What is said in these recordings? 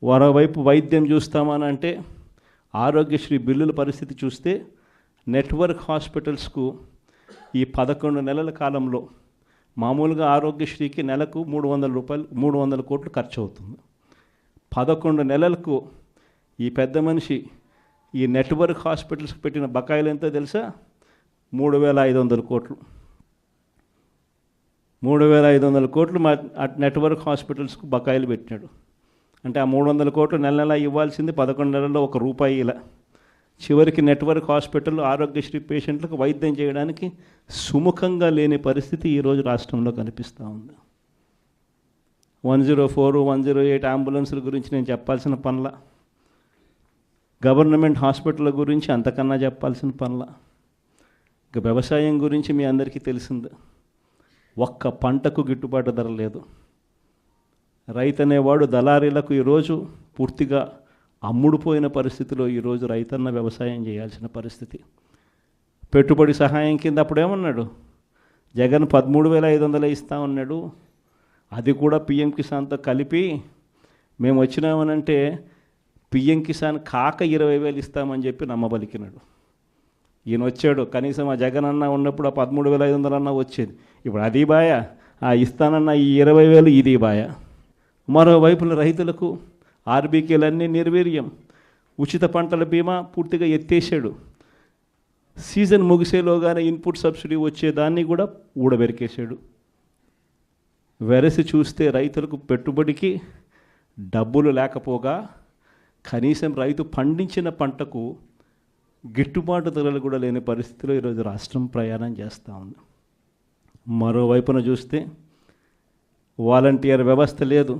మరోవైపు వైద్యం చూస్తామని అంటే ఆరోగ్యశ్రీ బిల్లుల పరిస్థితి చూస్తే నెట్వర్క్ హాస్పిటల్స్కు ఈ 11 నెలల కాలంలో మామూలుగా ఆరోగ్యశ్రీకి నెలకు 300 కోట్లు ఖర్చు అవుతుంది. 11 నెలలకు ఈ పెద్ద మనిషి ఈ నెట్వర్క్ హాస్పిటల్స్కి పెట్టిన బకాయిలు ఎంతో తెలుసా? 3,500 కోట్లు. 3,500 కోట్లు నెట్వర్క్ హాస్పిటల్స్కు బకాయిలు పెట్టినాడు. అంటే ఆ 300 కోట్లు నెల నెల ఇవ్వాల్సింది 11 నెలల్లో ₹1 ఇలా. చివరికి నెట్వర్క్ హాస్పిటల్ ఆరోగ్యశ్రీ పేషెంట్లకు వైద్యం చేయడానికి సుముఖంగా లేని పరిస్థితి ఈరోజు రాష్ట్రంలో కనిపిస్తూ ఉంది. 104, 108 అంబులెన్సుల గురించి నేను చెప్పాల్సిన పనుల, గవర్నమెంట్ హాస్పిటల్ గురించి అంతకన్నా చెప్పాల్సిన పనుల. ఇక వ్యవసాయం గురించి మీ అందరికీ తెలిసింది. ఒక్క పంటకు గిట్టుబాటు ధర లేదు. రైతు అనేవాడు దళారీలకు ఈరోజు పూర్తిగా అమ్ముడుపోయిన పరిస్థితిలో ఈరోజు రైతన్న వ్యవసాయం చేయాల్సిన పరిస్థితి. పెట్టుబడి సహాయం కింద అప్పుడేమన్నాడు? జగన్ 13,500 ఇస్తా ఉన్నాడు. అది కూడా పిఎం కిసాన్తో కలిపి మేము వచ్చినామనంటే పిఎం కిసాన్ కాక 20,000 ఇస్తామని చెప్పి నమ్మబలికినాడు. ఈయన వచ్చాడు, కనీసం ఆ జగన్ అన్న ఉన్నప్పుడు ఆ 13,500 అన్న వచ్చేది. ఇప్పుడు అది బాయ, ఆ ఇస్తానన్న ఈ 20,000 ఇది బాయ. మరోవైపున రైతులకు ఆర్బీకేలన్నీ నిర్వీర్యం. ఉచిత పంటల బీమా పూర్తిగా ఎత్తేసాడు. సీజన్ ముగిసేలోగానే ఇన్పుట్ సబ్సిడీ వచ్చేదాన్ని కూడా ఊడబెరికేశాడు. వెరసి చూస్తే రైతులకు పెట్టుబడికి డబ్బులు లేకపోగా కనీసం రైతు పండించిన పంటకు గిట్టుబాటు ధరలు కూడా లేని పరిస్థితిలో ఈరోజు రాష్ట్రం ప్రయాణం చేస్తూ ఉంది. మరోవైపున చూస్తే వాలంటీర్ వ్యవస్థ లేదు,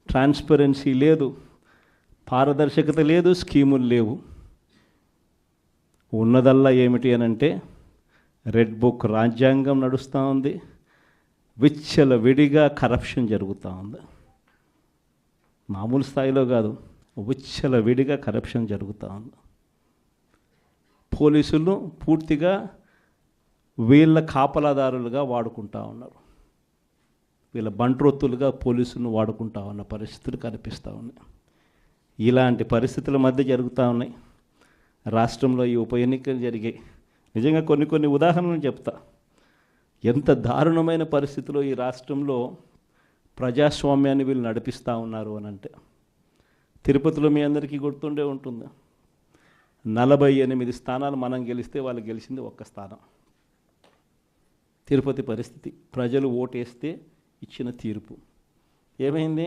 ట్రాన్స్పరెన్సీ లేదు, పారదర్శకత లేదు, స్కీములు లేవు. ఉన్నదల్లా ఏమిటి అనంటే రెడ్ బుక్ రాజ్యాంగం నడుస్తూ ఉంది. విచ్చల విడిగా కరప్షన్ జరుగుతూ ఉంది. మామూలు స్థాయిలో కాదు, విచ్చల విడిగా కరప్షన్ జరుగుతూ ఉంది. పోలీసులు పూర్తిగా వీళ్ళ కాపలాదారులుగా వాడుకుంటూ ఉన్నారు. వీళ్ళ బంట్రొత్తులుగా పోలీసులను వాడుకుంటా ఉన్న పరిస్థితులు కనిపిస్తూ ఉన్నాయి. ఇలాంటి పరిస్థితుల మధ్య జరుగుతూ ఉన్నాయి. రాష్ట్రంలో ఈ ఉప ఎన్నికలు జరిగాయి. నిజంగా కొన్ని ఉదాహరణలు చెప్తా. ఎంత దారుణమైన పరిస్థితిలో ఈ రాష్ట్రంలో ప్రజాస్వామ్యాన్ని వీళ్ళు నడిపిస్తూ ఉన్నారు అని అంటే, తిరుపతిలో మీ అందరికీ గుర్తుండే ఉంటుంది. 48 స్థానాలు మనం గెలిస్తే వాళ్ళు గెలిచింది 1 స్థానం. తిరుపతి పరిస్థితి. ప్రజలు ఓటేస్తే ఇచ్చిన తీర్పు ఏమైంది?